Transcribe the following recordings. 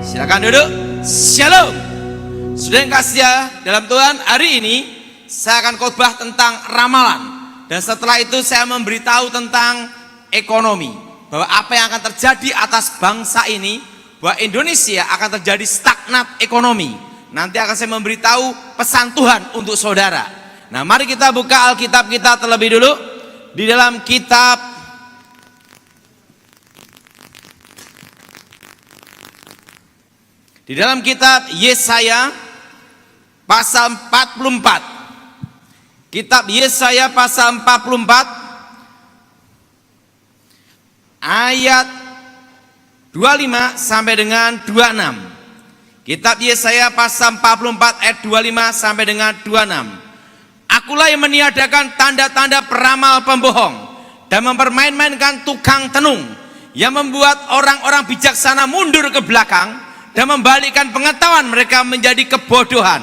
Silakan duduk. Shalom. Sudah yang kasih dalam Tuhan, hari ini saya akan khotbah tentang ramalan. Dan setelah itu saya memberitahu tentang ekonomi, bahwa apa yang akan terjadi atas bangsa ini, bahwa Indonesia akan terjadi stagnat ekonomi. Nanti akan saya memberitahu pesan Tuhan untuk saudara. Nah, mari kita buka Alkitab kita terlebih dulu di dalam kitab Yesaya pasal 44. Kitab Yesaya pasal 44 ayat 25 sampai dengan 26. Kitab Yesaya pasal 44 ayat 25 sampai dengan 26. Akulah yang meniadakan tanda-tanda peramal pembohong dan mempermain-mainkan tukang tenung, yang membuat orang-orang bijaksana mundur ke belakang dan membalikkan pengetahuan mereka menjadi kebodohan.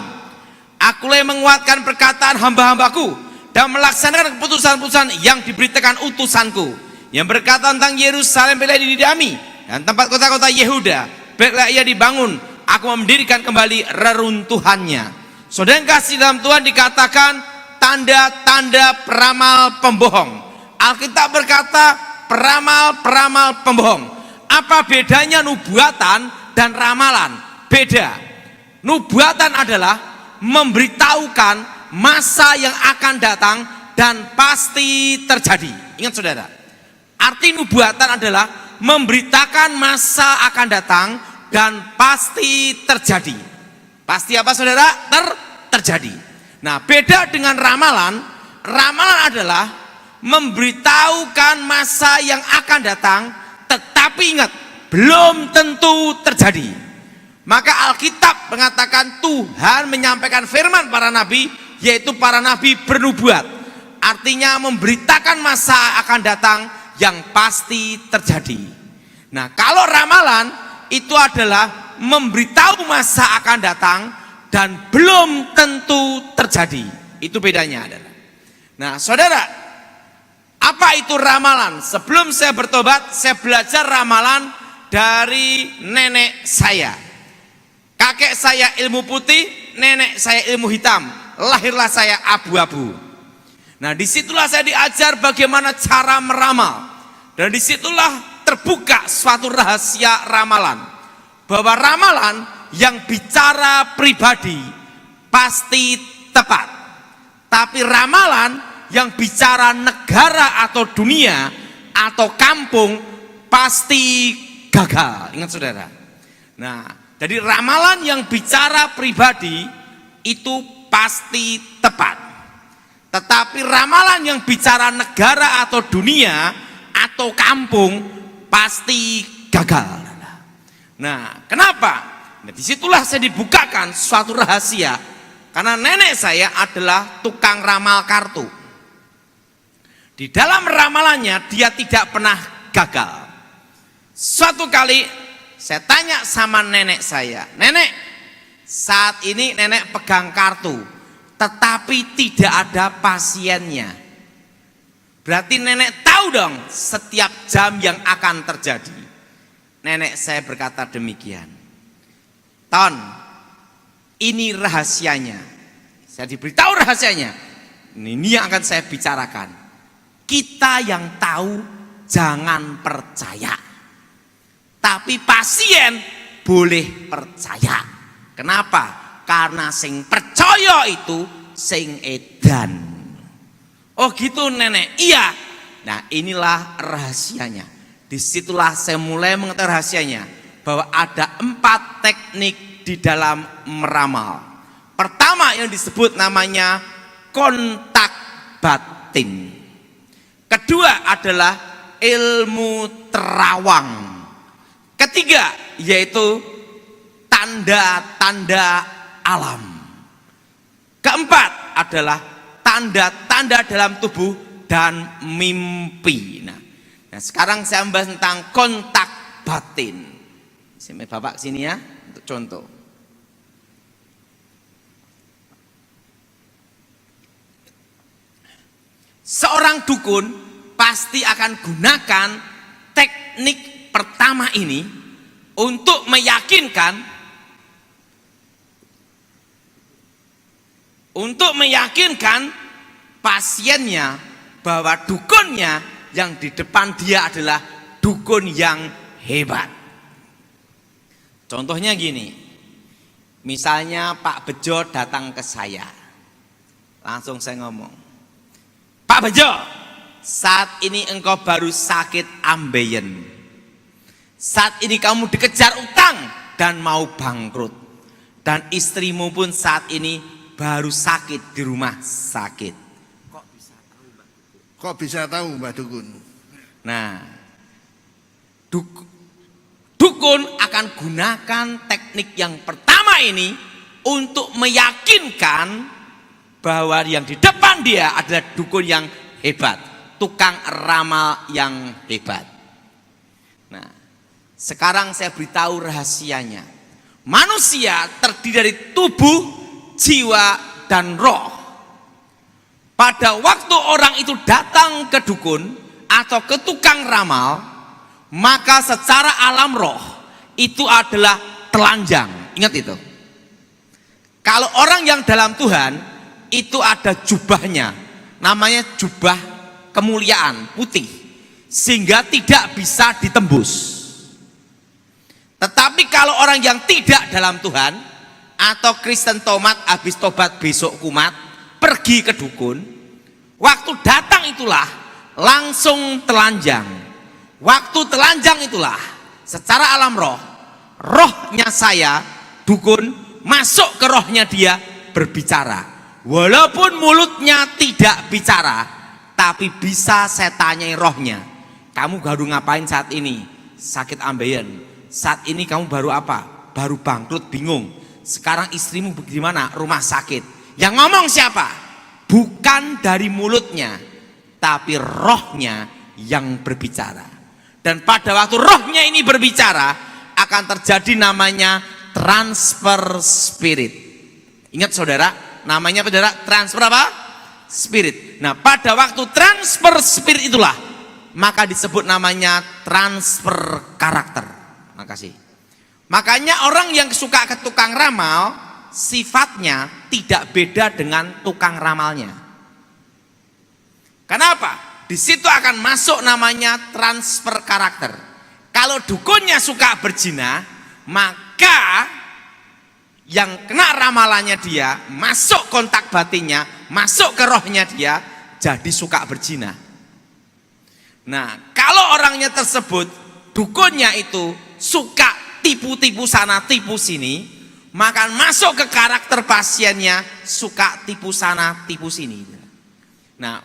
Akulah yang menguatkan perkataan hamba-hambaku dan melaksanakan keputusan-keputusan yang diberitakan utusanku, yang berkata tentang Yerusalem, bila dididami, dan tempat kota-kota Yehuda, baiklah ia dibangun, aku mendirikan kembali reruntuhannya. Saudara yang kasih dalam Tuhan, dikatakan tanda-tanda peramal pembohong. Alkitab berkata peramal-peramal pembohong. Apa bedanya nubuatan dan ramalan? Beda. Nubuatan adalah memberitahukan masa yang akan datang dan pasti terjadi. Ingat saudara, arti nubuatan adalah memberitakan masa akan datang dan pasti terjadi. Pasti apa saudara? Terjadi. Nah, beda dengan ramalan. Ramalan adalah memberitahukan masa yang akan datang, tetapi ingat, belum tentu terjadi. Maka Alkitab mengatakan Tuhan menyampaikan firman para nabi, yaitu para nabi bernubuat. Artinya memberitakan masa akan datang yang pasti terjadi. Nah, kalau ramalan itu adalah memberitahu masa akan datang dan belum tentu terjadi. Itu bedanya adalah. Nah, saudara, apa itu ramalan? Sebelum saya bertobat, saya belajar ramalan dari nenek saya. Kakek saya ilmu putih, nenek saya ilmu hitam. Lahirlah saya abu-abu. Nah, disitulah saya diajar bagaimana cara meramal. Dan disitulah terbuka suatu rahasia ramalan. Bahwa ramalan yang bicara pribadi pasti tepat. Tapi ramalan yang bicara negara atau dunia atau kampung pasti gagal. Ingat saudara. Nah, jadi ramalan yang bicara pribadi itu pasti tepat. Tetapi ramalan yang bicara negara atau dunia atau kampung pasti gagal. Nah, kenapa? Nah, disitulah saya dibukakan suatu rahasia. Karena nenek saya adalah tukang ramal kartu. Di dalam ramalannya dia tidak pernah gagal. Suatu kali saya tanya sama nenek saya, "Nenek, saat ini nenek pegang kartu, tetapi tidak ada pasiennya. Berarti nenek tahu dong setiap jam yang akan terjadi." Nenek saya berkata demikian. "Ton, ini rahasianya." Saya diberitahu rahasianya. Ini yang akan saya bicarakan. Kita yang tahu jangan percaya. Tapi pasien boleh percaya. Kenapa? Karena sing percaya itu sing edan. Oh gitu nenek? Iya. Nah, inilah rahasianya. Disitulah saya mulai mengetahui rahasianya. Bahwa ada 4 teknik di dalam meramal. Pertama yang disebut namanya kontak batin. Kedua adalah ilmu terawang. Ketiga yaitu tanda-tanda alam. Keempat adalah tanda-tanda dalam tubuh dan mimpi. Nah, sekarang saya membahas tentang kontak batin. Sini Bapak sini ya untuk contoh. Seorang dukun pasti akan gunakan teknik pertama ini untuk meyakinkan pasiennya bahwa dukunnya yang di depan dia adalah dukun yang hebat. Contohnya gini, misalnya Pak Bejo datang ke saya, langsung saya ngomong, Pak Bejo, saat ini engkau baru sakit ambeien, saat ini kamu dikejar utang dan mau bangkrut, dan istrimu pun saat ini baru sakit di rumah sakit. Kok bisa tahu Mbah Dukun? Nah, dukun akan gunakan teknik yang pertama ini untuk meyakinkan bahwa yang di depan dia adalah dukun yang hebat, tukang ramal yang hebat. Nah, sekarang saya beritahu rahasianya. Manusia terdiri dari tubuh, jiwa, dan roh. Pada waktu orang itu datang ke dukun atau ke tukang ramal, maka secara alam roh itu adalah telanjang. Ingat itu. Kalau orang yang dalam Tuhan itu ada jubahnya, namanya jubah kemuliaan putih, sehingga tidak bisa ditembus. Tetapi kalau orang yang tidak dalam Tuhan atau Kristen tomat habis tobat besok kumat pergi ke dukun, waktu datang itulah langsung telanjang. Waktu telanjang itulah secara alam roh, rohnya saya dukun masuk ke rohnya dia berbicara. Walaupun mulutnya tidak bicara, tapi bisa saya tanyai rohnya, kamu baru ngapain saat ini? Sakit ambeien. Saat ini kamu baru apa? Baru bangkrut, bingung. Sekarang istrimu bagaimana? Rumah sakit. Yang ngomong siapa? Bukan dari mulutnya, tapi rohnya yang berbicara. Dan pada waktu rohnya ini berbicara, akan terjadi namanya transfer spirit. Ingat saudara, namanya saudara transfer apa? Spirit. Nah, pada waktu transfer spirit itulah maka disebut namanya transfer karakter. Makasih. Makanya orang yang suka ke tukang ramal sifatnya tidak beda dengan tukang ramalnya. Kenapa? Di situ akan masuk namanya transfer karakter. Kalau dukunnya suka berzina, maka yang kena ramalannya dia, masuk kontak batinnya, masuk ke rohnya dia, jadi suka berzina. Nah, kalau orangnya tersebut, dukunnya itu suka tipu-tipu sana, tipu sini, maka masuk ke karakter pasiennya, suka tipu sana, tipu sini. Nah,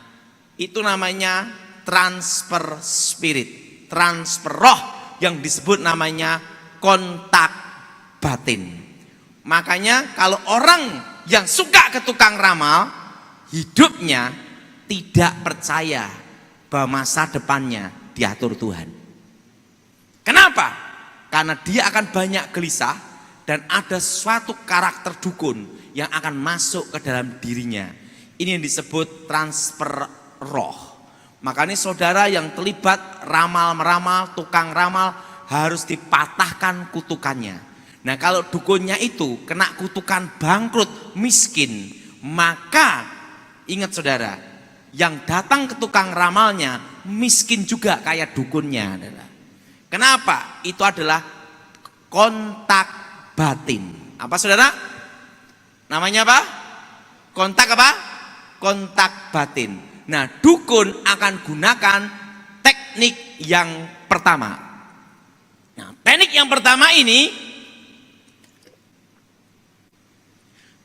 itu namanya transfer spirit, transfer roh yang disebut namanya kontak batin. Makanya kalau orang yang suka ke tukang ramal, hidupnya tidak percaya bahwa masa depannya diatur Tuhan. Kenapa? Karena dia akan banyak gelisah dan ada suatu karakter dukun yang akan masuk ke dalam dirinya. Ini yang disebut transfer roh. Makanya saudara yang terlibat ramal-meramal, tukang ramal harus dipatahkan kutukannya. Nah, kalau dukunnya itu kena kutukan bangkrut, miskin, maka ingat saudara, yang datang ke tukang ramalnya miskin juga kayak dukunnya. Kenapa? Itu adalah kontak batin. Apa saudara? Namanya apa? Kontak apa? Kontak batin. Nah, dukun akan gunakan teknik yang pertama. Nah, teknik yang pertama ini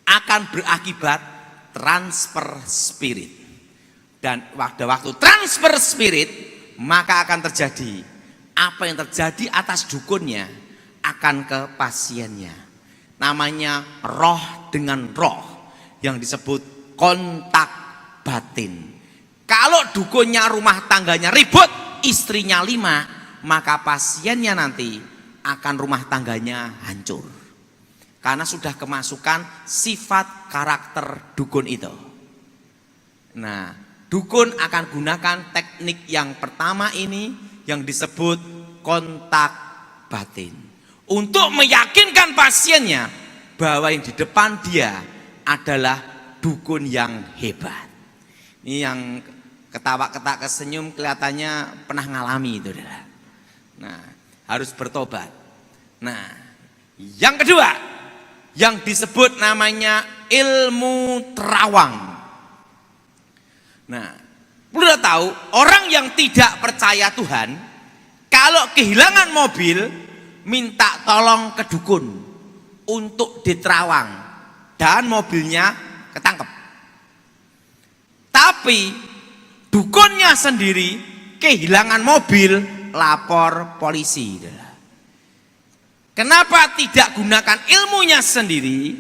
akan berakibat transfer spirit. Dan pada waktu transfer spirit, maka akan terjadi apa yang terjadi atas dukunnya akan ke pasiennya. Namanya roh dengan roh yang disebut kontak batin. Kalau dukunnya rumah tangganya ribut, istrinya 5, maka pasiennya nanti akan rumah tangganya hancur. Karena sudah kemasukan sifat karakter dukun itu. Nah, dukun akan gunakan teknik yang pertama ini yang disebut kontak batin. untuk meyakinkan pasiennya bahwa yang di depan dia adalah dukun yang hebat. Ini yang ketawa-ketawa kesenyum kelihatannya pernah ngalami itu. Nah, harus bertobat. Nah, yang kedua yang disebut namanya ilmu terawang. Nah, udah tahu orang yang tidak percaya Tuhan kalau kehilangan mobil minta tolong ke dukun untuk diterawang dan mobilnya ketangkep. Tapi dukunnya sendiri kehilangan mobil, lapor polisi. Kenapa tidak gunakan ilmunya sendiri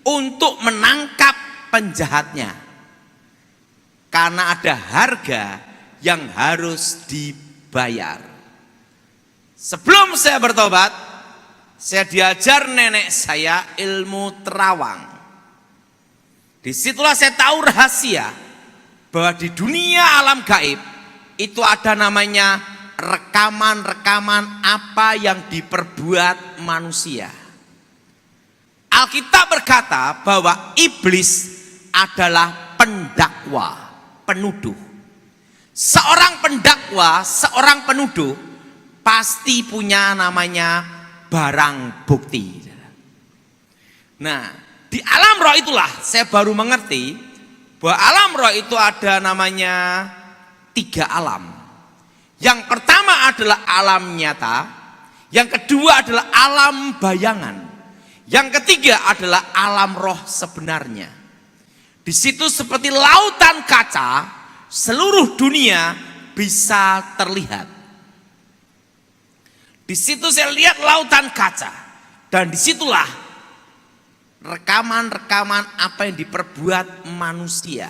untuk menangkap penjahatnya? Karena ada harga yang harus dibayar. Sebelum saya bertobat, saya diajar nenek saya ilmu terawang. Disitulah saya tahu rahasia bahwa di dunia alam gaib itu ada namanya rekaman-rekaman apa yang diperbuat manusia. Alkitab berkata bahwa iblis adalah pendakwa, penuduh. Seorang pendakwa, seorang penuduh pasti punya namanya barang bukti. Nah, di alam roh itulah saya baru mengerti bahwa alam roh itu ada namanya 3 alam. Yang pertama adalah alam nyata, yang kedua adalah alam bayangan, yang ketiga adalah alam roh sebenarnya. Di situ seperti lautan kaca, seluruh dunia bisa terlihat. Di situ saya lihat lautan kaca, dan disitulah rekaman-rekaman apa yang diperbuat manusia.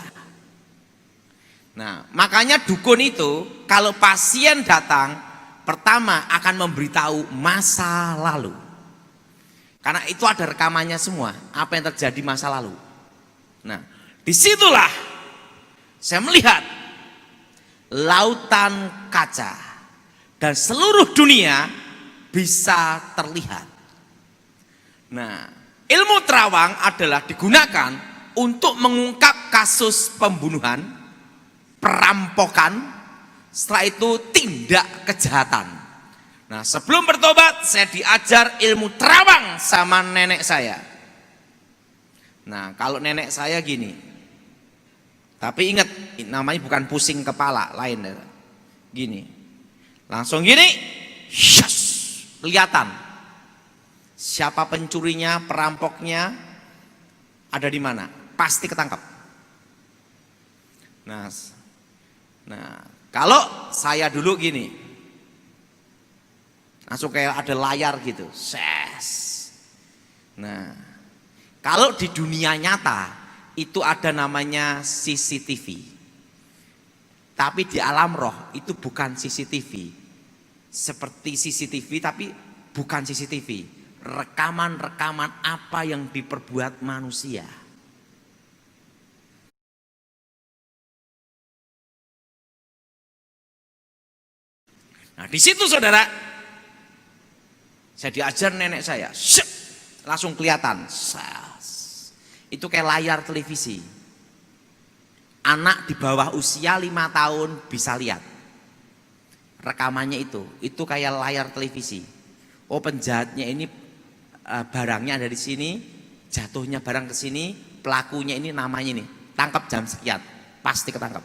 Nah, makanya dukun itu kalau pasien datang pertama akan memberitahu masa lalu. Karena itu ada rekamannya semua, apa yang terjadi masa lalu. Nah, disitulah saya melihat lautan kaca dan seluruh dunia bisa terlihat. Nah, ilmu terawang adalah digunakan untuk mengungkap kasus pembunuhan, perampokan, setelah itu tindak kejahatan. Nah, sebelum bertobat saya diajar ilmu terawang sama nenek saya. Nah, kalau nenek saya gini, tapi ingat namanya bukan pusing kepala, lain. Gini, langsung gini, syas, kelihatan siapa pencurinya, perampoknya, ada di mana, pasti ketangkap. Nah, kalau saya dulu gini, langsung kayak ada layar gitu, ses. Nah, kalau di dunia nyata itu ada namanya CCTV. Tapi di alam roh itu bukan CCTV. Seperti CCTV tapi bukan CCTV. Rekaman-rekaman apa yang diperbuat manusia. Nah, di situ saudara, saya diajar nenek saya, syep, langsung kelihatan, itu kayak layar televisi. Anak di bawah usia 5 tahun bisa lihat rekamannya itu kayak layar televisi. Oh, penjahatnya ini barangnya ada di sini, jatuhnya barang ke sini, pelakunya ini namanya ini, tangkap jam sekian, pasti ketangkap.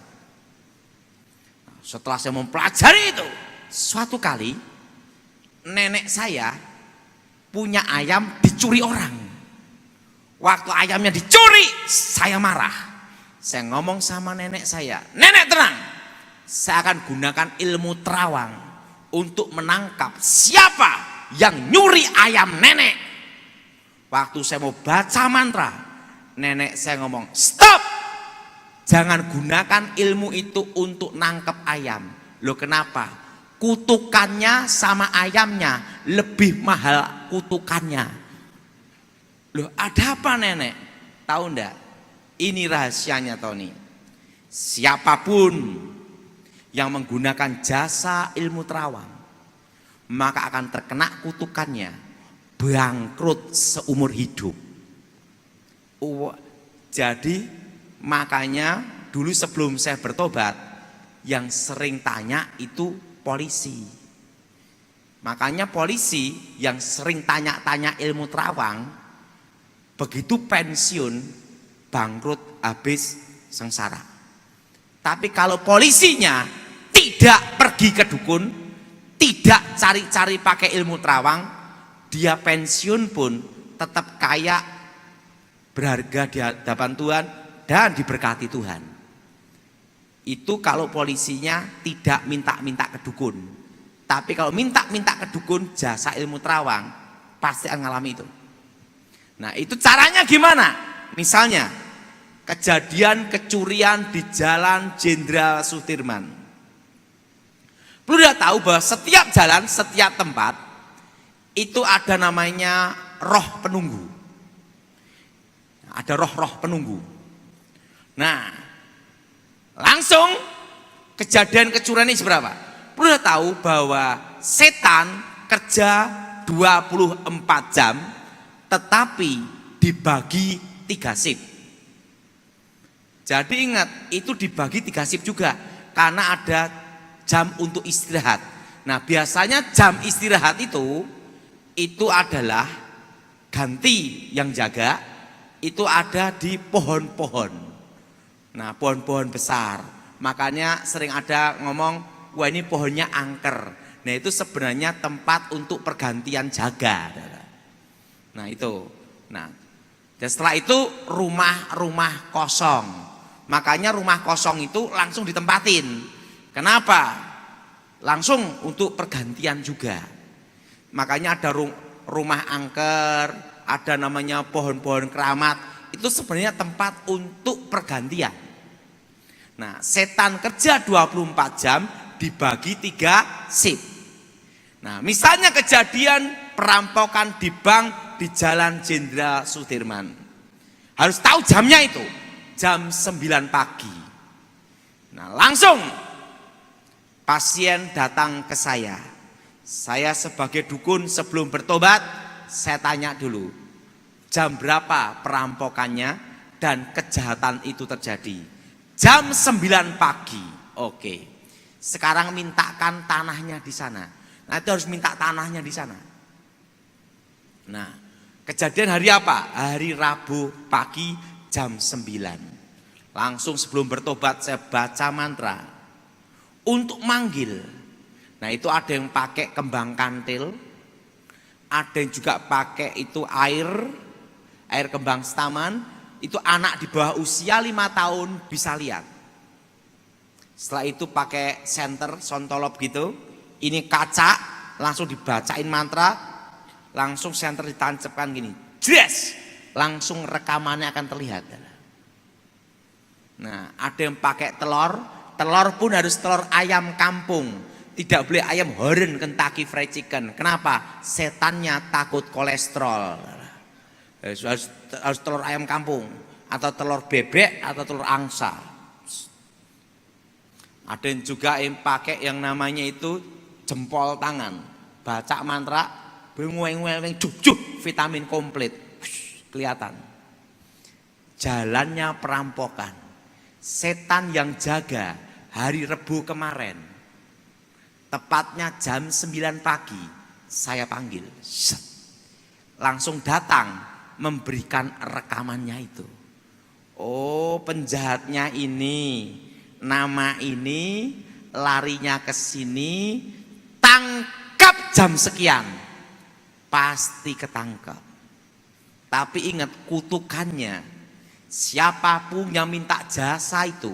Nah, setelah saya mempelajari itu, suatu kali nenek saya punya ayam dicuri orang. Waktu ayamnya dicuri, saya marah. Saya ngomong sama nenek saya, nenek tenang, saya akan gunakan ilmu terawang untuk menangkap siapa yang nyuri ayam nenek. Waktu saya mau baca mantra, nenek saya ngomong, stop, jangan gunakan ilmu itu untuk nangkep ayam. Loh, kenapa? Kutukannya sama ayamnya lebih mahal kutukannya. Loh, ada apa nenek? Tahu enggak? Ini rahasianya Tony. Siapapun yang menggunakan jasa ilmu terawang, maka akan terkena kutukannya. bangkrut seumur hidup. Jadi makanya dulu sebelum saya bertobat, yang sering tanya itu polisi. Makanya polisi yang sering tanya-tanya ilmu terawang, begitu pensiun bangkrut habis sengsara. Tapi kalau polisinya tidak pergi ke dukun, tidak cari-cari pakai ilmu terawang, dia pensiun pun tetap kaya, berharga di hadapan Tuhan dan diberkati Tuhan. Itu kalau polisinya tidak minta-minta ke dukun. Tapi kalau minta-minta ke dukun, jasa ilmu terawang, pasti akan ngalami itu. Nah, itu caranya gimana? Misalnya kejadian kecurian di Jalan Jenderal Sudirman. Perlu dia tahu bahwa setiap jalan, setiap tempat itu ada namanya roh penunggu. Ada roh-roh penunggu. Nah, langsung kejadian kecurian ini seberapa? Perlu dia tahu bahwa setan kerja 24 jam tetapi dibagi 3 shift. Jadi ingat, itu dibagi 3 shift juga karena ada jam untuk istirahat. Nah, biasanya jam istirahat itu adalah ganti yang jaga itu ada di pohon-pohon. Nah, pohon-pohon besar. Makanya sering ada ngomong, wah ini pohonnya angker. Nah, itu sebenarnya tempat untuk pergantian jaga. Nah, itu. Nah, dan setelah itu rumah-rumah kosong. Makanya rumah kosong itu langsung ditempatin. Kenapa? Langsung untuk pergantian juga. Makanya ada rumah angker, ada namanya pohon-pohon keramat. Itu sebenarnya tempat untuk pergantian. Nah, setan kerja 24 jam dibagi 3 shift. Nah, misalnya kejadian perampokan di bank di Jalan Jenderal Sudirman. Harus tahu jamnya itu, jam 9 pagi. Nah, langsung pasien datang ke saya. Saya sebagai dukun sebelum bertobat, saya tanya dulu, jam berapa perampokannya dan kejahatan itu terjadi. Jam 9 pagi. Oke. Sekarang mintakan tanahnya di sana. Nah, itu harus minta tanahnya di sana. Nah, kejadian hari apa? Hari Rabu pagi jam 9. Langsung sebelum bertobat saya baca mantra untuk manggil. Nah, itu ada yang pakai kembang kantil, ada yang juga pakai itu air kembang setaman. Itu anak di bawah usia 5 tahun bisa lihat. Setelah itu pakai senter, sontolop gitu. Ini kaca, langsung dibacain mantra, langsung senter ditancapkan gini. Jres! Langsung rekamannya akan terlihat. Nah, ada yang pakai telur pun harus telur ayam kampung. Tidak boleh ayam horen Kentucky Fried Chicken. Kenapa? Setannya takut kolesterol. Harus telur ayam kampung atau telur bebek atau telur angsa. Ada yang juga yang pakai yang namanya itu jempol tangan. Baca mantra, bengueng-weng juk vitamin komplit. Kelihatan. Jalannya perampokan. Setan yang jaga hari Rebu kemarin. Tepatnya jam 9 pagi saya panggil. Langsung datang memberikan rekamannya itu. Oh, penjahatnya ini, nama ini, larinya ke sini, tangkap jam sekian. Pasti ketangkap. Tapi ingat kutukannya, siapapun yang minta jasa itu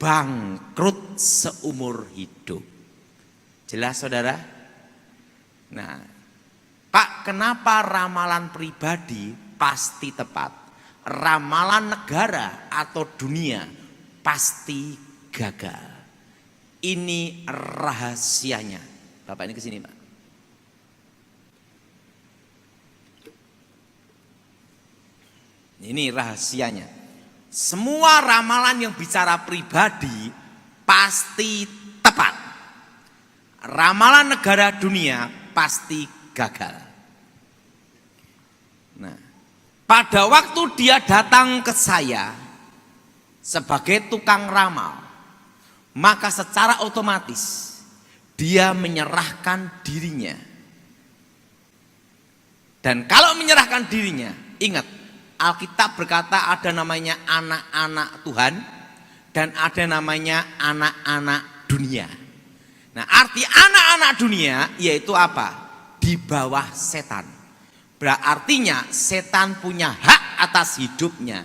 bangkrut seumur hidup. Jelas saudara? Nah, Pak, kenapa ramalan pribadi pasti tepat? Ramalan negara atau dunia pasti gagal. Ini rahasianya. Bapak ini kesini Pak. Ini rahasianya. Semua ramalan yang bicara pribadi pasti tepat. Ramalan negara dunia pasti gagal. Nah, pada waktu dia datang ke saya sebagai tukang ramal, maka secara otomatis dia menyerahkan dirinya. Dan kalau menyerahkan dirinya, ingat, Alkitab berkata ada namanya anak-anak Tuhan dan ada namanya anak-anak dunia. Nah, arti anak-anak dunia yaitu apa? Di bawah setan. Berartinya setan punya hak atas hidupnya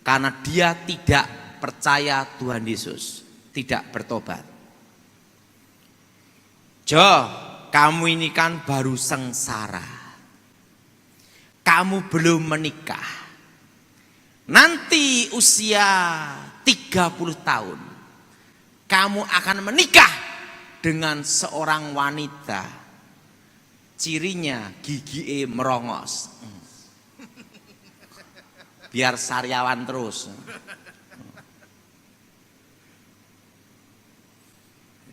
karena dia tidak percaya Tuhan Yesus, tidak bertobat. Jo, kamu ini kan baru sengsara. Kamu belum menikah. Nanti usia 30 tahun kamu akan menikah dengan seorang wanita. Cirinya gigi merongos. Biar sariawan terus.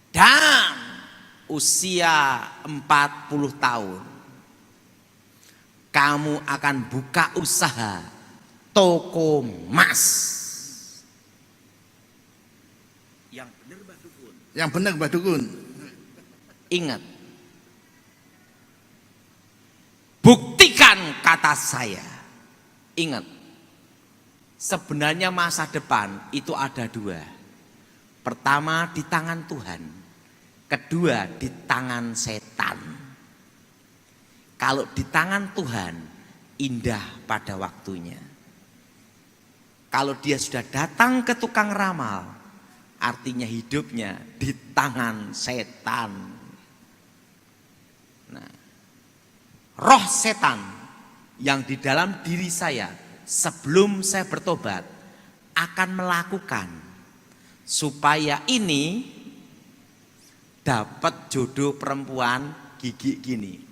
Dan usia 40 tahun kamu akan buka usaha toko emas. Yang benar Mbah Dukun. Yang benar Mbah Dukun. Ingat, buktikan kata saya. Ingat, sebenarnya masa depan itu ada dua. Pertama di tangan Tuhan, kedua di tangan setan. Kalau di tangan Tuhan, indah pada waktunya. Kalau dia sudah datang ke tukang ramal, artinya hidupnya di tangan setan. Nah, roh setan yang di dalam diri saya sebelum saya bertobat akan melakukan supaya ini dapat jodoh perempuan gigi gini.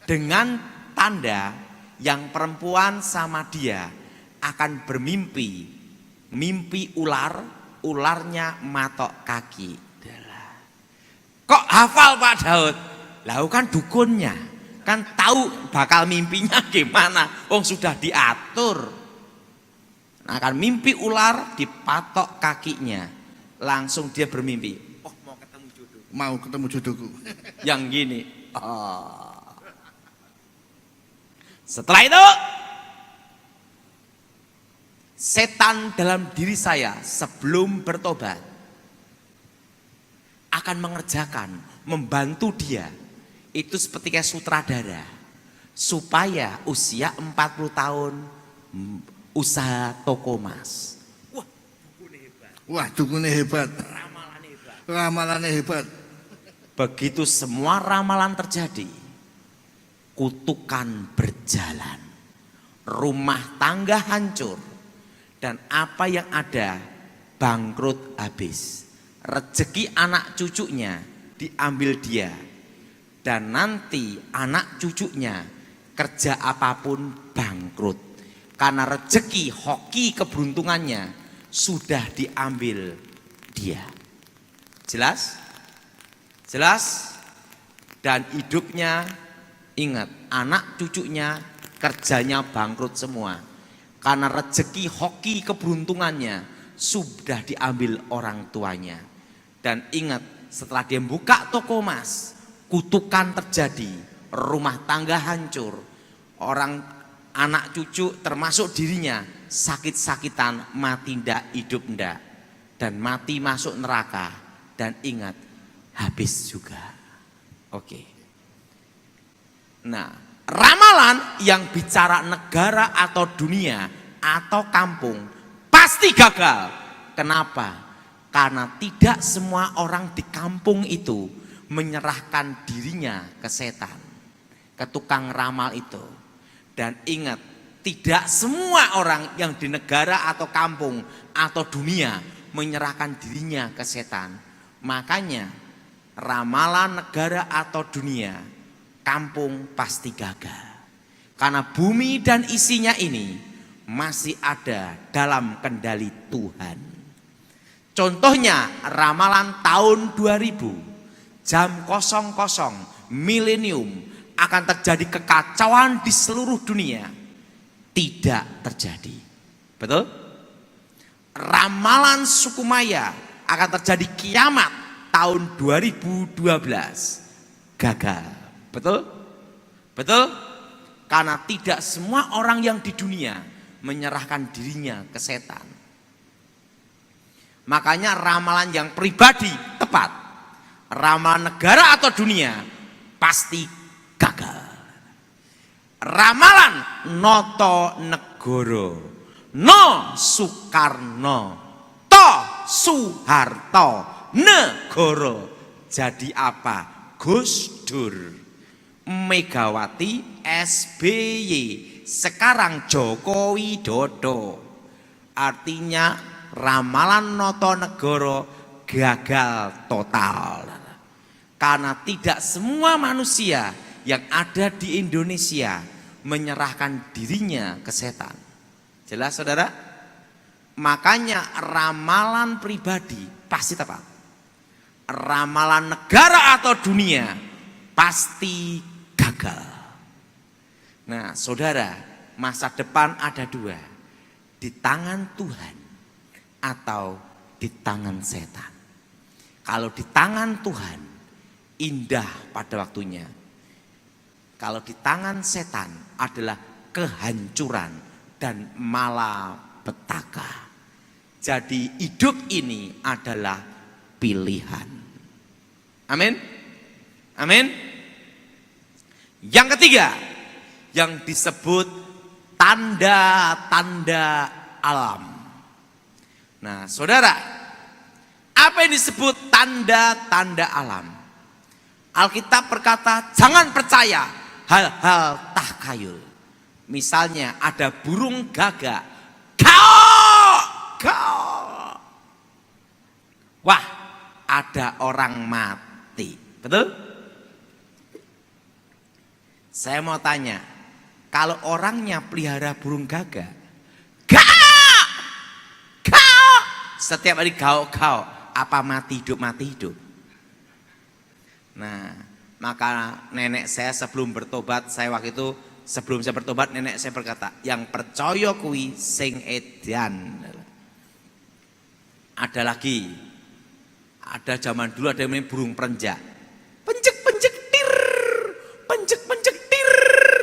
Dengan tanda yang perempuan sama dia akan bermimpi, mimpi ular, ularnya matok kaki. Kok hafal Pak Daud? Lah kan dukunnya, kan tahu bakal mimpinya gimana, wong sudah diatur. Nah, akan mimpi ular dipatok kakinya, langsung dia bermimpi, oh mau ketemu jodoh. Mau ketemu jodohku. Yang gini. Oh. Setelah itu, setan dalam diri saya sebelum bertobat akan mengerjakan, membantu dia. Itu seperti kayak sutradara, supaya usia 40 tahun usaha toko emas. Wah, dukunnya hebat. Wah, dukunnya hebat. Ramalannya hebat. Ramalannya hebat. Begitu semua ramalan terjadi, kutukan berjalan, rumah tangga hancur, dan apa yang ada bangkrut habis. Rezeki anak cucunya diambil dia. Dan nanti anak cucunya kerja apapun bangkrut. Karena rezeki hoki keberuntungannya sudah diambil dia. Jelas? Jelas? Dan hidupnya, ingat, anak cucunya kerjanya bangkrut semua. Karena rezeki hoki keberuntungannya sudah diambil orang tuanya. Dan ingat, setelah dia buka toko emas, kutukan terjadi, rumah tangga hancur, orang anak cucu termasuk dirinya sakit-sakitan, mati ndak, hidup ndak, dan mati masuk neraka. Dan ingat, habis juga. Oke. Nah, ramalan yang bicara negara atau dunia atau kampung pasti gagal. Kenapa? Karena tidak semua orang di kampung itu menyerahkan dirinya ke setan, ke tukang ramal itu. Dan ingat, tidak semua orang yang di negara atau kampung atau dunia menyerahkan dirinya ke setan. Makanya ramalan negara atau dunia, kampung pasti gagal. Karena bumi dan isinya ini masih ada dalam kendali Tuhan. Contohnya ramalan tahun 2000, jam 00 milenium, akan terjadi kekacauan di seluruh dunia, tidak terjadi. Betul? Ramalan suku Maya akan terjadi kiamat tahun 2012, gagal. Betul? Betul? Karena tidak semua orang yang di dunia menyerahkan dirinya ke setan. Makanya ramalan yang pribadi tepat, ramalan negara atau dunia pasti gagal. Ramalan Noto Negoro, No Soekarno, To Soeharto, Negoro. Jadi apa? Gus Dur, Megawati, SBY, sekarang Joko Widodo. Artinya ramalan Noto Negoro gagal total. Karena tidak semua manusia yang ada di Indonesia menyerahkan dirinya ke setan. Jelas saudara? Makanya ramalan pribadi pasti tepat. Ramalan negara atau dunia pasti gagal. Nah saudara, masa depan ada dua, di tangan Tuhan atau di tangan setan. Kalau di tangan Tuhan, indah pada waktunya. Kalau di tangan setan adalah kehancuran dan malapetaka. Jadi hidup ini adalah pilihan. Amin. Amin. Yang ketiga, yang disebut tanda-tanda alam. Nah, saudara, apa yang disebut tanda-tanda alam? Alkitab berkata, jangan percaya hal-hal takhayul. Misalnya ada burung gagak, kau. Wah, ada orang mati. Betul? Saya mau tanya, kalau orangnya pelihara burung gagak, kau, setiap hari kau, apa mati hidup? Nah, maka nenek saya sebelum bertobat, sebelum saya bertobat, nenek saya berkata, yang percaya kuwi sing edan. Ada lagi, ada zaman dulu ada yang namanya burung perenjak, pencek tir,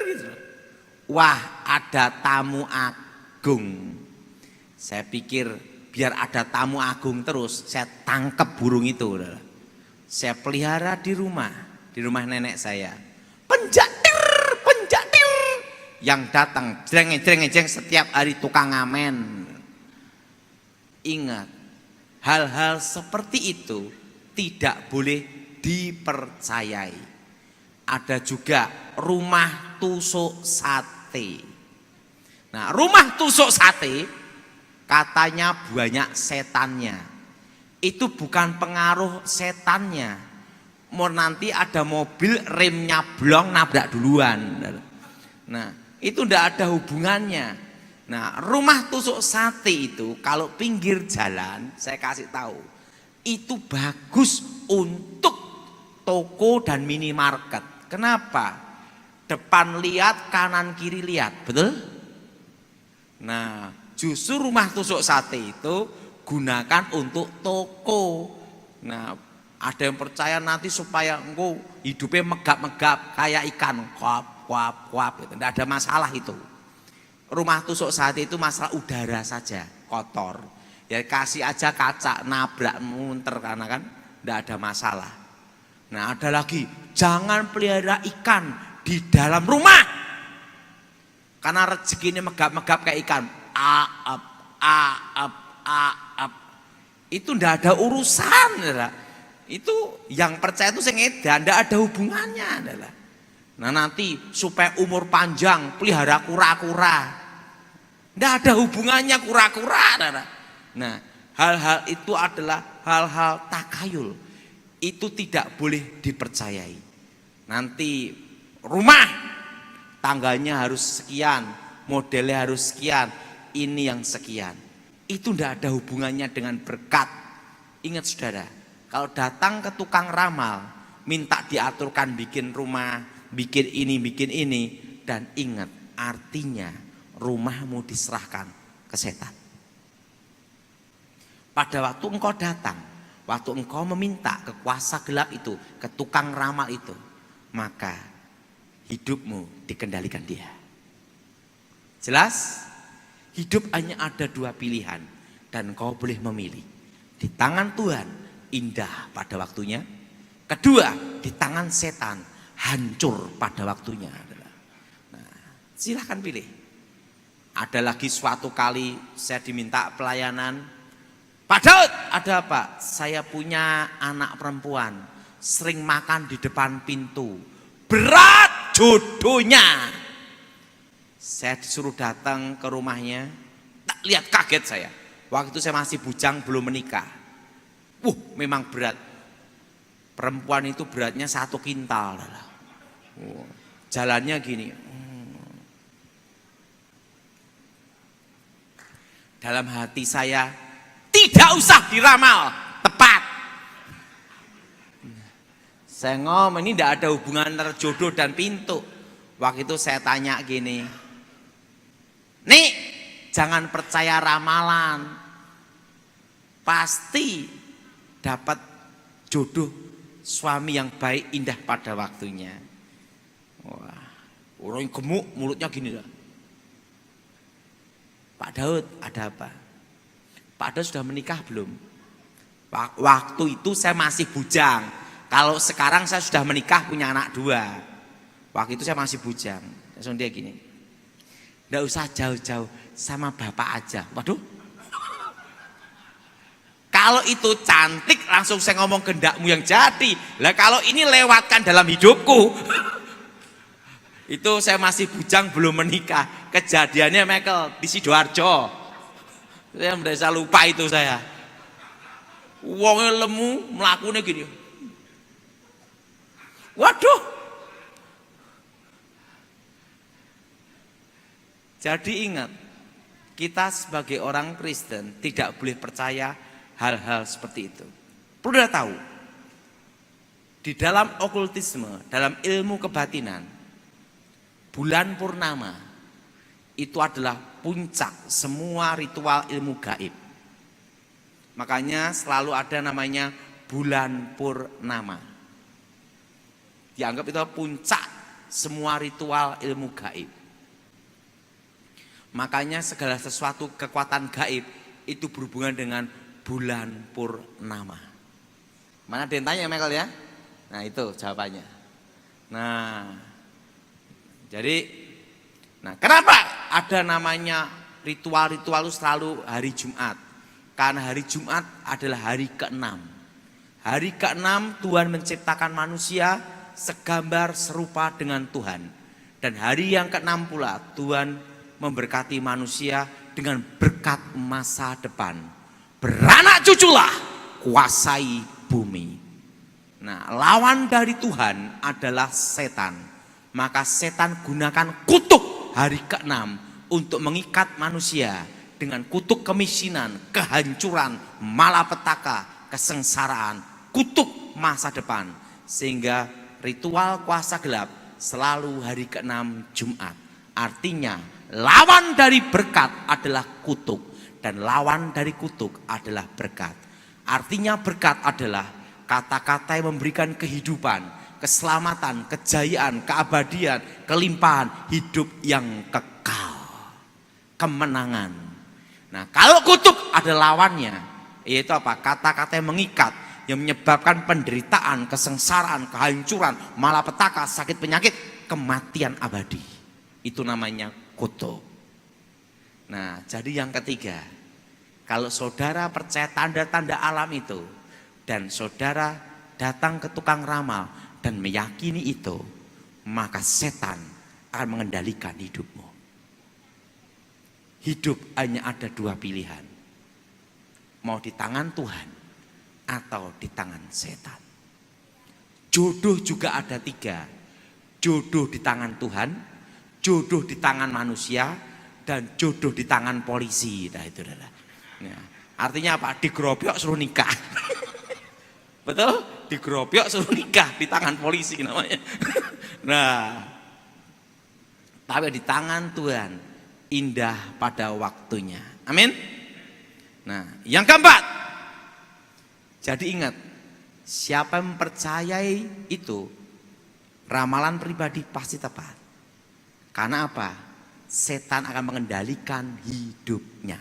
gitu. Wah, ada tamu agung. Saya pikir biar ada tamu agung terus, saya tangkap burung itu. Saya pelihara di rumah nenek saya. Penjatir. Yang datang jreng setiap hari tukang ngamen. Ingat, hal-hal seperti itu tidak boleh dipercayai. Ada juga rumah tusuk sate. Nah, rumah tusuk sate katanya banyak setannya. Itu bukan pengaruh setannya. Mau nanti ada mobil remnya blong nabrak duluan. Nah, itu tidak ada hubungannya. Nah, rumah tusuk sate itu kalau pinggir jalan, saya kasih tahu, itu bagus untuk toko dan minimarket. Kenapa? Depan lihat, kanan kiri lihat, betul? Nah, justru rumah tusuk sate itu gunakan untuk toko. Nah, ada yang percaya nanti supaya engkau hidupnya megap-megap kayak ikan, kuap gitu. Tidak ada masalah itu. Rumah tusuk sate itu masalah udara saja, kotor. Ya kasih aja kaca, nabrak munter karena kan tidak ada masalah. Nah, ada lagi, jangan pelihara ikan di dalam rumah. Karena rezekinya megap-megap kayak ikan. Aap. Itu tidak ada urusan. Itu yang percaya itu sing edan, tidak ada hubungannya adalah. Nah, nanti supaya umur panjang pelihara kura-kura, tidak ada hubungannya kura-kura. Nah, hal-hal itu adalah hal-hal takhayul. Itu tidak boleh dipercayai. Nanti rumah tangganya harus sekian, modelnya harus sekian, ini yang sekian. Itu tidak ada hubungannya dengan berkat. Ingat saudara, kalau datang ke tukang ramal, minta diaturkan bikin rumah, bikin ini, dan ingat artinya rumahmu diserahkan ke setan. Pada waktu engkau datang, waktu engkau meminta ke kuasa gelap itu, ke tukang ramal itu, maka hidupmu dikendalikan dia. Jelas? Hidup hanya ada dua pilihan dan engkau boleh memilih. Di tangan Tuhan indah pada waktunya. Kedua, di tangan setan hancur pada waktunya. Nah, silahkan pilih. Ada lagi suatu kali saya diminta pelayanan. Pak Daud, ada apa? Saya punya anak perempuan, sering makan di depan pintu. Berat jodohnya. Saya disuruh datang ke rumahnya. Tak lihat kaget saya. Waktu itu saya masih bujang, belum menikah. Memang berat. Perempuan itu beratnya 1 kintal. Jalannya gini. Dalam hati saya, tidak usah diramal, tepat. Saya ngomong ini tidak ada hubungan antara jodoh dan pintu. Waktu itu saya tanya gini, nih jangan percaya ramalan, pasti dapat jodoh suami yang baik indah pada waktunya. Wah, orang yang gemuk mulutnya gini lah. Pak Daud, ada apa? Pak Daud sudah menikah belum? Waktu itu saya masih bujang. Kalau sekarang saya sudah menikah, punya anak 2. Waktu itu saya masih bujang. Langsung dia gini, nggak usah jauh-jauh, sama bapak aja. Waduh. Kalau itu cantik, langsung saya ngomong kehendakmu yang jadi. Lah kalau ini lewatkan dalam hidupku. Itu saya masih bujang, belum menikah. Kejadiannya Michael di Sidoarjo. Saya merasa lupa itu saya. Wongnya lemu, melakukannya gini. Waduh. Jadi ingat, kita sebagai orang Kristen tidak boleh percaya hal-hal seperti itu. Perlu tahu, di dalam okultisme, dalam ilmu kebatinan, bulan purnama itu adalah puncak semua ritual ilmu gaib. Makanya selalu ada namanya bulan purnama. Dianggap itu puncak semua ritual ilmu gaib. Makanya segala sesuatu kekuatan gaib itu berhubungan dengan bulan purnama. Mana ada yang tanya Michael ya? Nah itu jawabannya. Jadi kenapa ada namanya ritual-ritual itu selalu hari Jumat? Karena hari Jumat adalah hari ke-6. Hari ke-6 Tuhan menciptakan manusia segambar serupa dengan Tuhan. Dan hari yang ke-6 pula Tuhan memberkati manusia dengan berkat masa depan. Beranak cuculah, kuasai bumi. Nah, lawan dari Tuhan adalah setan. Maka setan gunakan kutuk hari ke-6 untuk mengikat manusia dengan kutuk kemiskinan, kehancuran, malapetaka, kesengsaraan, kutuk masa depan. Sehingga ritual kuasa gelap selalu hari ke-6 Jumat. Artinya lawan dari berkat adalah kutuk dan lawan dari kutuk adalah berkat. Artinya berkat adalah kata-kata yang memberikan kehidupan, keselamatan, kejayaan, keabadian, kelimpahan, hidup yang kekal, kemenangan. Nah, kalau kutuk ada lawannya, yaitu apa? Kata-kata yang mengikat, yang menyebabkan penderitaan, kesengsaraan, kehancuran, malapetaka, sakit penyakit, kematian abadi. Itu namanya kutuk. Nah, jadi yang ketiga, kalau saudara percaya tanda-tanda alam itu dan saudara datang ke tukang ramal dan meyakini itu, maka setan akan mengendalikan hidupmu. Hidup hanya ada 2 pilihan. Mau di tangan Tuhan atau di tangan setan. Jodoh juga ada 3. Jodoh di tangan Tuhan, jodoh di tangan manusia, dan jodoh di tangan polisi. Nah itu adalah. Artinya apa? Digerobok suruh nikah. Betul? Digerobyok suruh nikah di tangan polisi namanya. Nah, tapi di tangan Tuhan indah pada waktunya. Amin. Nah, yang keempat. Jadi ingat, siapa yang mempercayai itu, ramalan pribadi pasti tepat. Karena apa? Setan akan mengendalikan hidupnya.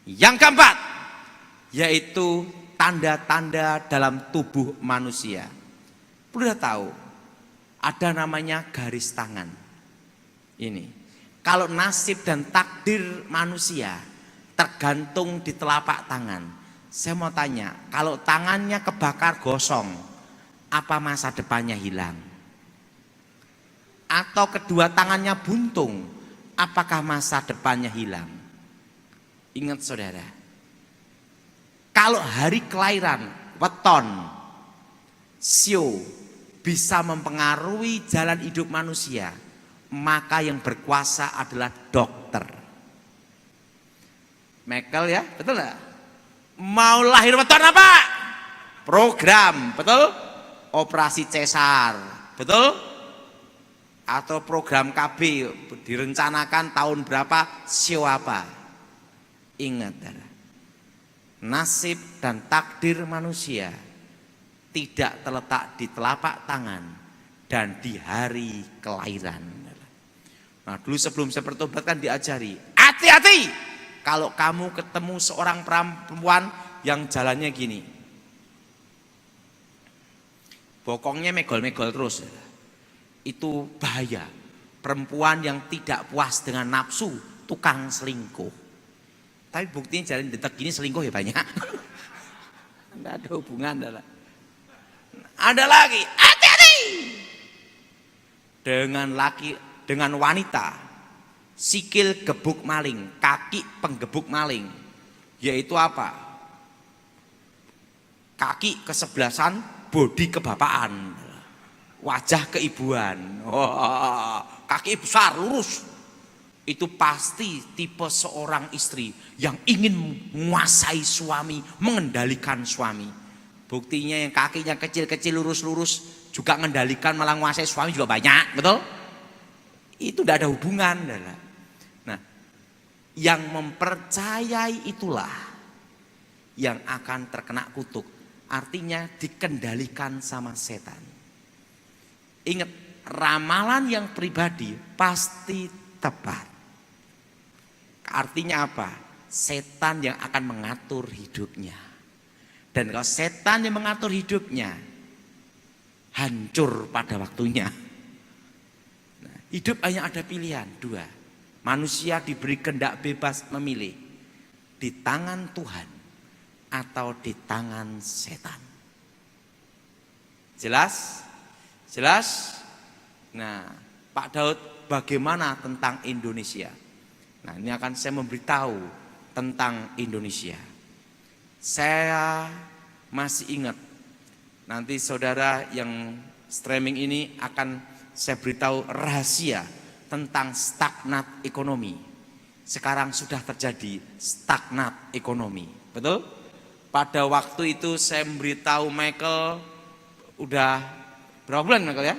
Yang keempat, yaitu tanda-tanda dalam tubuh manusia. Perlu tahu, ada namanya garis tangan. Ini, kalau nasib dan takdir manusia tergantung di telapak tangan. Saya mau tanya, kalau tangannya kebakar gosong, apa masa depannya hilang? Atau kedua tangannya buntung, apakah masa depannya hilang? Ingat saudara, kalau hari kelahiran, weton, sio bisa mempengaruhi jalan hidup manusia, maka yang berkuasa adalah dokter. Michael ya, betul nggak? Mau lahir weton apa? Program, betul? Operasi cesar, betul? Atau program KB direncanakan tahun berapa, sio apa? Ingat, nasib dan takdir manusia tidak terletak di telapak tangan dan di hari kelahiran. Nah, dulu sebelum saya bertobat kan diajari, hati-hati kalau kamu ketemu seorang perempuan yang jalannya gini, bokongnya megol-megol terus, itu bahaya. Perempuan yang tidak puas dengan nafsu, tukang selingkuh. Tapi buktinya jalan detek gini selingkuh ya banyak. Enggak ada hubungan. Ada lagi, hati-hati dengan wanita sikil gebuk maling, kaki penggebuk maling. Yaitu apa? Kaki kesebelasan, bodi kebapaan, wajah keibuan. Kaki besar lurus. Itu pasti tipe seorang istri yang ingin menguasai suami, mengendalikan suami. Buktinya yang kakinya kecil-kecil lurus-lurus juga mengendalikan, malah menguasai suami juga banyak, betul? Itu tidak ada hubungan. Nah, yang mempercayai itulah yang akan terkena kutuk. Artinya dikendalikan sama setan. Ingat, ramalan yang pribadi pasti tepat. Artinya apa? Setan yang akan mengatur hidupnya. Dan kalau setan yang mengatur hidupnya, hancur pada waktunya. Nah, hidup hanya ada pilihan dua. Manusia diberi kehendak bebas memilih di tangan Tuhan atau di tangan setan. Jelas? Jelas? Nah, Pak Daud, bagaimana tentang Indonesia? Nah, ini akan saya memberitahu tentang Indonesia. Saya masih ingat, nanti saudara yang streaming ini akan saya beritahu rahasia tentang stagnat ekonomi. Sekarang sudah terjadi stagnat ekonomi, betul? Pada waktu itu saya memberitahu Michael, udah berapa bulan Michael ya?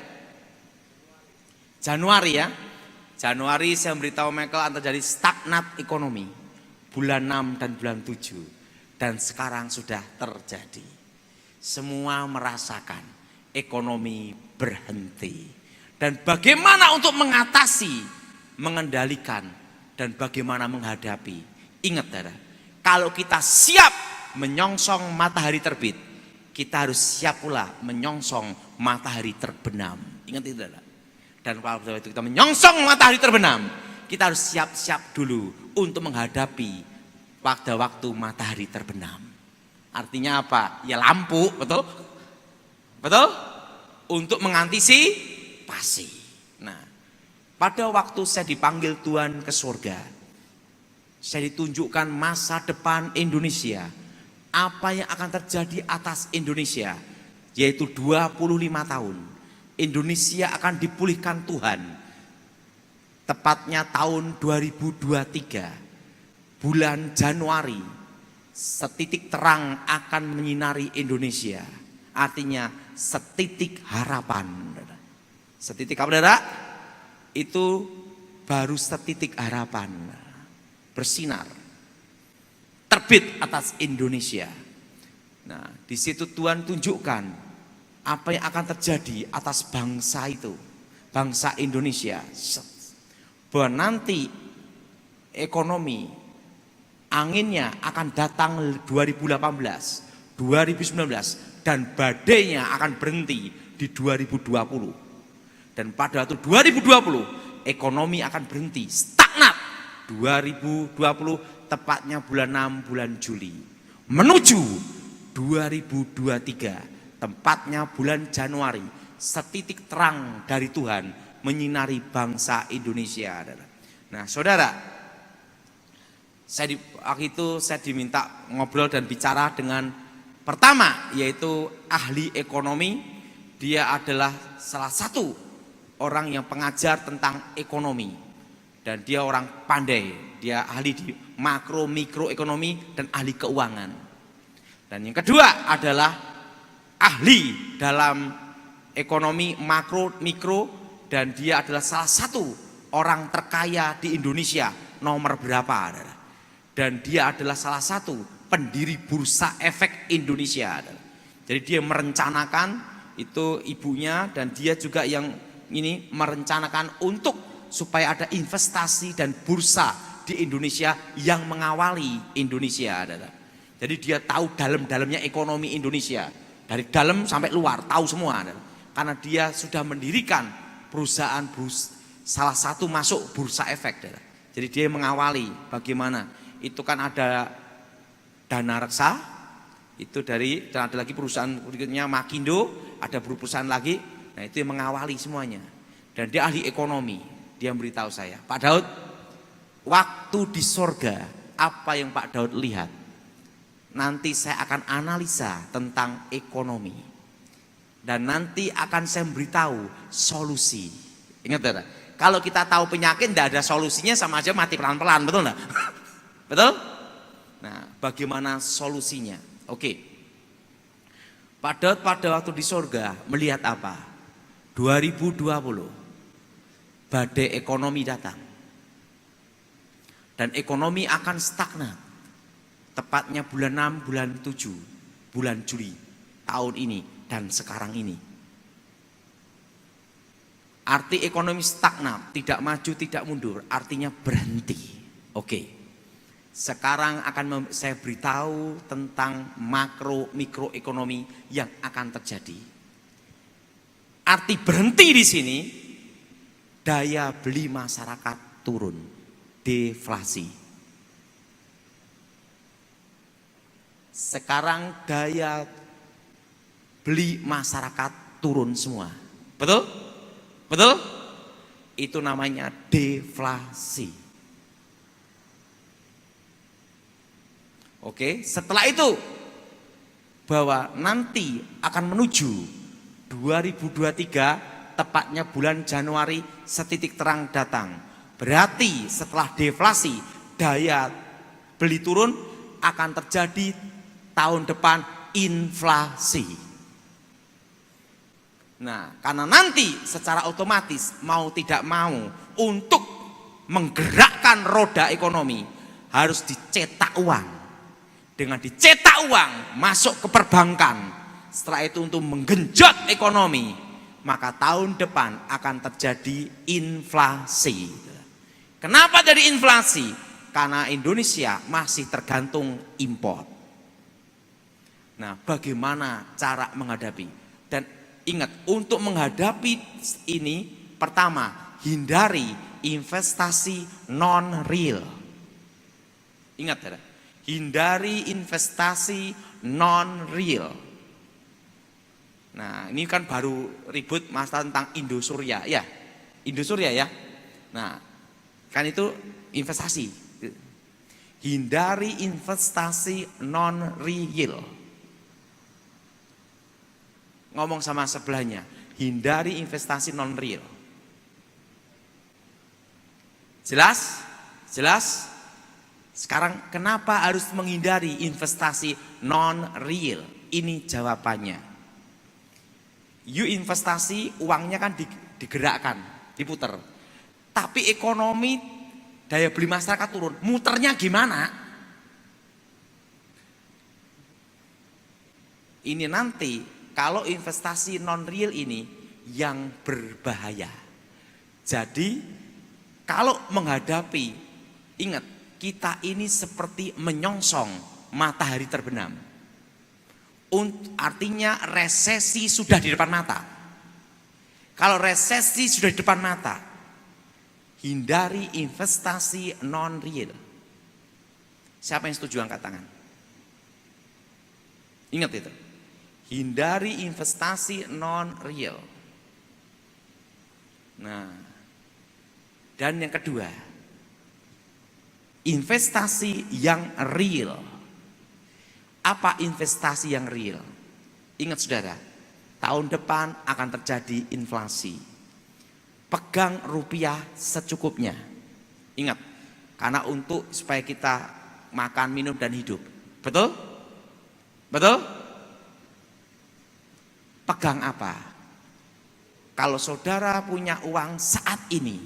Januari ya. Januari saya memberitahu Michael akan terjadi stagnat ekonomi. Bulan 6 dan bulan 7. Dan sekarang sudah terjadi. Semua merasakan ekonomi berhenti. Dan bagaimana untuk mengatasi, mengendalikan, dan bagaimana menghadapi. Ingat saudara, kalau kita siap menyongsong matahari terbit, kita harus siap pula menyongsong matahari terbenam. Ingat itu saudara. Dan kalau kita menyongsong matahari terbenam, kita harus siap-siap dulu untuk menghadapi waktu matahari terbenam. Artinya apa? Ya lampu, betul? Betul? Untuk mengantisipasi. Nah, pada waktu saya dipanggil Tuhan ke surga, saya ditunjukkan masa depan Indonesia. Apa yang akan terjadi atas Indonesia, yaitu 25 tahun. Indonesia akan dipulihkan Tuhan. Tepatnya tahun 2023, bulan Januari, Setitik terang akan menyinari Indonesia. Artinya setitik harapan. Setitik apa, saudara? Itu baru setitik harapan. Bersinar. Terbit atas Indonesia. Nah, di situ Tuhan tunjukkan apa yang akan terjadi atas bangsa itu. Bangsa Indonesia. Bahwa nanti ekonomi anginnya akan datang 2018, 2019 dan badainya akan berhenti di 2020. Dan pada waktu 2020 ekonomi akan berhenti, stagnat. 2020 tepatnya bulan 6 bulan Juli. Menuju 2023 tepatnya bulan Januari, setitik terang dari Tuhan menyinari bangsa Indonesia. Nah, saudara, waktu itu saya diminta ngobrol dan bicara dengan pertama, yaitu ahli ekonomi. Dia adalah salah satu orang yang pengajar tentang ekonomi dan dia orang pandai. Dia ahli di makro mikro ekonomi dan ahli keuangan. Dan yang kedua adalah ahli dalam ekonomi makro mikro dan dia adalah salah satu orang terkaya di Indonesia, nomor berapa? Dan dia adalah salah satu pendiri Bursa Efek Indonesia. Jadi dia merencanakan, itu ibunya dan dia juga yang ini merencanakan untuk supaya ada investasi dan bursa di Indonesia yang mengawali Indonesia. Jadi dia tahu dalam-dalamnya ekonomi Indonesia, dari dalam sampai luar, tahu semua. Karena dia sudah mendirikan perusahaan salah satu masuk Bursa Efek. Jadi dia mengawali bagaimana. Itu kan ada Dana Reksa, itu dan ada lagi perusahaan berikutnya Makindo, ada perusahaan lagi. Nah, itu yang mengawali semuanya. Dan dia ahli ekonomi. Dia memberitahu saya, Pak Daud, waktu di sorga apa yang Pak Daud lihat, nanti saya akan analisa tentang ekonomi. Dan nanti akan saya memberitahu solusi. Ingat ya, kalau kita tahu penyakit tidak ada solusinya, sama aja mati pelan-pelan, betul enggak? Betul? Nah, bagaimana solusinya? Oke. Pak Daud pada waktu di sorga melihat apa? 2020 badai ekonomi datang. Dan ekonomi akan stagnan. Tepatnya bulan 6, bulan 7, bulan Juli tahun ini dan sekarang ini. Arti ekonomi stagnan, tidak maju, tidak mundur, artinya berhenti. Oke. Sekarang akan saya beritahu tentang makro mikro ekonomi yang akan terjadi. Arti berhenti di sini, daya beli masyarakat turun, deflasi. Sekarang daya beli masyarakat turun semua. Betul? Betul? Itu namanya deflasi. Oke, setelah itu bahwa nanti akan menuju 2023 tepatnya bulan Januari setitik terang datang. Berarti setelah deflasi daya beli turun akan terjadi tahun depan inflasi. Nah, karena nanti secara otomatis mau tidak mau untuk menggerakkan roda ekonomi harus dicetak uang. Dengan dicetak uang masuk ke perbankan. Setelah itu untuk menggenjot ekonomi, maka tahun depan akan terjadi inflasi. Kenapa jadi inflasi? Karena Indonesia masih tergantung impor. Nah, bagaimana cara menghadapi? Dan ingat, untuk menghadapi ini, pertama, hindari investasi non-real. Ingat ya, hindari investasi non-real. Nah, ini kan baru ribut masalah tentang Indosurya, ya. Indosurya ya. Nah, kan itu investasi. Hindari investasi non-real. Ngomong sama sebelahnya, hindari investasi non-real. Jelas? Jelas? Sekarang kenapa harus menghindari investasi non-real? Ini jawabannya. You investasi, uangnya kan digerakkan, diputer. Tapi ekonomi, daya beli masyarakat turun. Muternya gimana? Ini nanti kalau investasi non-real ini yang berbahaya. Jadi kalau menghadapi, ingat, kita ini seperti menyongsong matahari terbenam. Artinya resesi sudah di depan mata. Kalau resesi sudah di depan mata, hindari investasi non-real. Siapa yang setuju angkat tangan? Ingat itu. Hindari investasi non-real. Nah, dan yang kedua, investasi yang real. Apa investasi yang real? Ingat saudara, tahun depan akan terjadi inflasi. Pegang rupiah secukupnya. Ingat, karena supaya kita makan, minum, dan hidup. Betul? Betul? Pegang apa? Kalau saudara punya uang saat ini,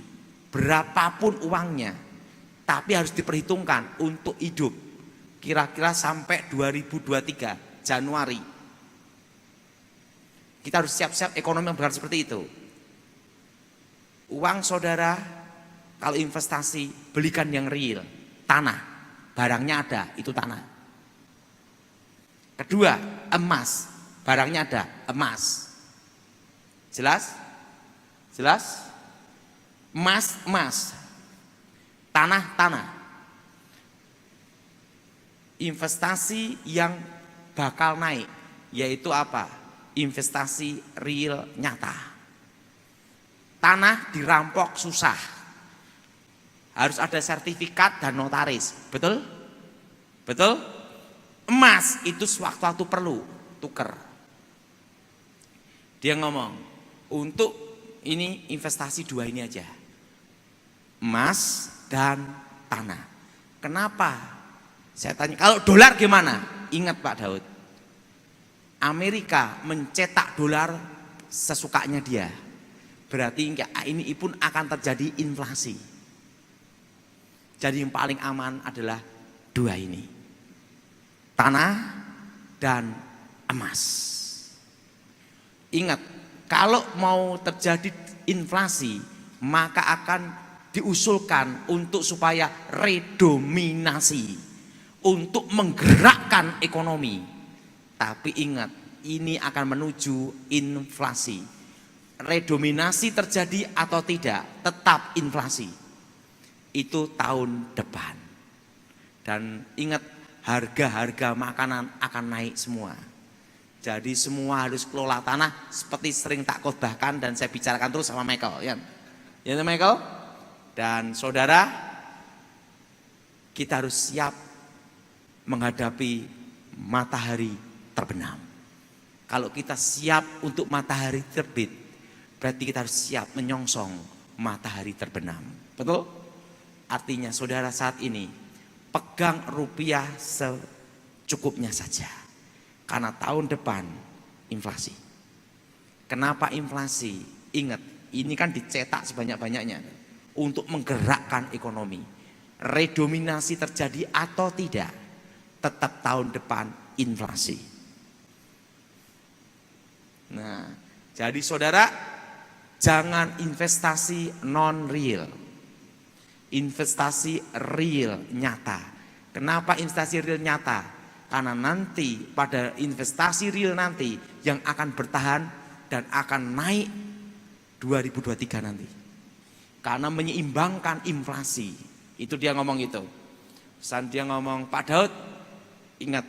berapapun uangnya, tapi harus diperhitungkan untuk hidup kira-kira sampai 2023 Januari. Kita harus siap-siap ekonomi yang bergerak seperti itu. Uang saudara kalau investasi, belikan yang real, tanah, barangnya ada, itu tanah. Kedua, emas, barangnya ada, emas. Jelas? Jelas? Emas. Tanah. Investasi yang bakal naik, yaitu apa? Investasi real nyata. Tanah dirampok susah. Harus ada sertifikat dan notaris. Betul? Betul? Emas itu sewaktu-waktu perlu tuker. Dia ngomong, untuk ini investasi dua ini aja. Emas dan tanah. Kenapa? Saya tanya, kalau dolar gimana? Ingat Pak Daud, Amerika mencetak dolar sesukanya dia. Berarti ini pun akan terjadi inflasi. Jadi yang paling aman adalah dua ini, tanah dan emas. Ingat, kalau mau terjadi inflasi, maka akan diusulkan untuk supaya redominasi, untuk menggerakkan ekonomi. Tapi ingat, ini akan menuju inflasi. Redominasi terjadi atau tidak, tetap inflasi. Itu tahun depan. Dan ingat, harga-harga makanan akan naik semua. Jadi semua harus kelola tanah seperti sering tak khotbahkan dan saya bicarakan terus sama Michael. Ya Michael? Dan saudara, kita harus siap menghadapi matahari terbenam. Kalau kita siap untuk matahari terbit, berarti kita harus siap menyongsong matahari terbenam. Betul? Artinya saudara saat ini pegang rupiah secukupnya saja. Karena tahun depan inflasi. Kenapa inflasi? Ingat, ini kan dicetak sebanyak-banyaknya untuk menggerakkan ekonomi. Redominasi terjadi atau tidak, tetap tahun depan inflasi. Nah, jadi saudara, jangan investasi non-real. Investasi real nyata. Kenapa investasi real nyata? Karena nanti pada investasi real nanti yang akan bertahan dan akan naik 2023 nanti. Karena menyeimbangkan inflasi. Itu dia ngomong itu. Saat dia ngomong, Pak Daud, ingat,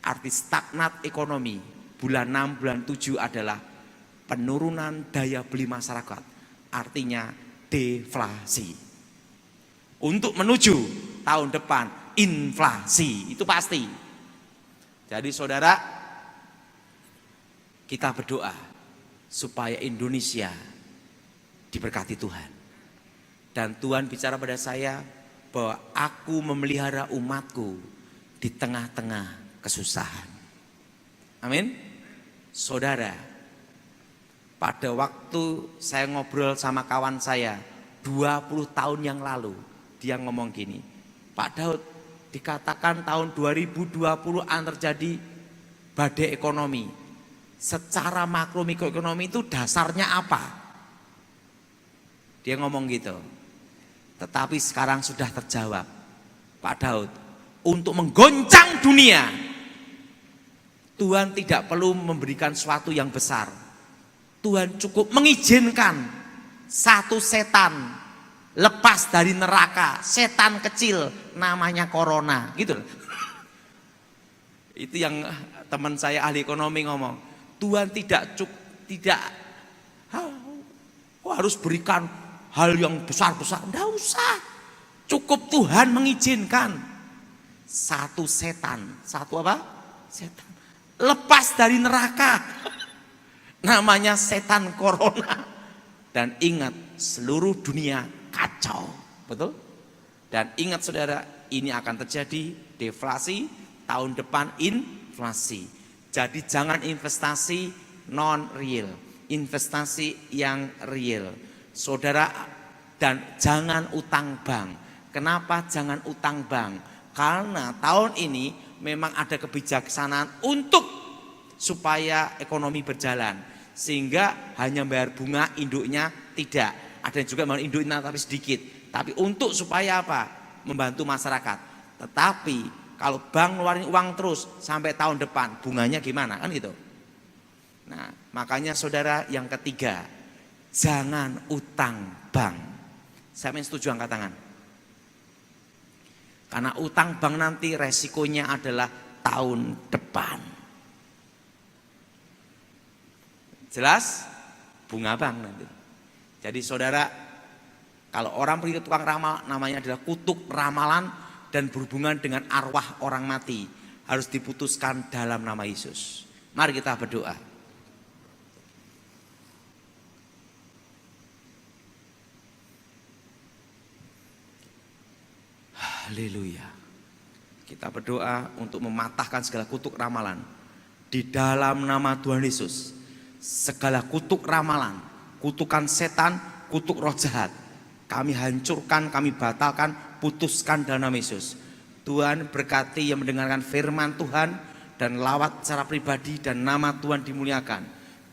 arti stagnat ekonomi bulan 6, bulan 7 adalah penurunan daya beli masyarakat. Artinya deflasi. Untuk menuju tahun depan inflasi, itu pasti. Jadi saudara, kita berdoa supaya Indonesia diberkati Tuhan. Dan Tuhan bicara pada saya bahwa aku memelihara umatku di tengah-tengah kesusahan. Amin. Saudara, pada waktu saya ngobrol sama kawan saya 20 tahun yang lalu, dia ngomong gini, Pak Daud, dikatakan tahun 2020 akan terjadi badai ekonomi. Secara makro mikroekonomi itu dasarnya apa? Dia ngomong gitu. Tetapi sekarang sudah terjawab, Pak Daud, untuk menggoncang dunia, Tuhan tidak perlu memberikan sesuatu yang besar. Tuhan cukup mengizinkan satu setan lepas dari neraka, setan kecil namanya corona, gitu. Itu yang teman saya ahli ekonomi ngomong. Tuhan tidak harus berikan hal yang besar-besar, enggak usah. Cukup Tuhan mengizinkan satu setan, satu apa? Setan lepas dari neraka. Namanya setan corona. Dan ingat, seluruh dunia kacau, betul? Dan ingat saudara, ini akan terjadi deflasi, tahun depan inflasi. Jadi jangan investasi non real, investasi yang real. Saudara, dan jangan utang bank. Kenapa jangan utang bank? Karena tahun ini memang ada kebijaksanaan untuk supaya ekonomi berjalan, sehingga hanya bayar bunga induknya tidak. Ada yang juga mau induknya tapi sedikit. Tapi untuk supaya apa? Membantu masyarakat. Tetapi kalau bank ngeluarin uang terus sampai tahun depan, bunganya gimana? Kan gitu. Nah, makanya saudara, yang ketiga, jangan utang bank. Saya setuju, angkat tangan. Karena utang bank nanti resikonya adalah tahun depan. Jelas? Bunga bank nanti. Jadi saudara, kalau orang pergi ke tukang ramal, namanya adalah kutuk ramalan dan berhubungan dengan arwah orang mati, harus diputuskan dalam nama Yesus. Mari kita berdoa. Haleluya. Kita berdoa untuk mematahkan segala kutuk ramalan di dalam nama Tuhan Yesus. Segala kutuk ramalan, kutukan setan, kutuk roh jahat, kami hancurkan, kami batalkan, putuskan dalam nama Yesus. Tuhan berkati yang mendengarkan firman Tuhan dan lawat secara pribadi, dan nama Tuhan dimuliakan.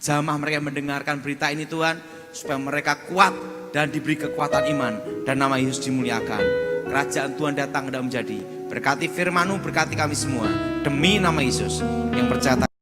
Jamah mereka yang mendengarkan berita ini Tuhan, supaya mereka kuat dan diberi kekuatan iman, dan nama Yesus dimuliakan. Kerajaan Tuhan datang dan menjadi. Berkati firman-Mu, berkati kami semua demi nama Yesus yang percaya.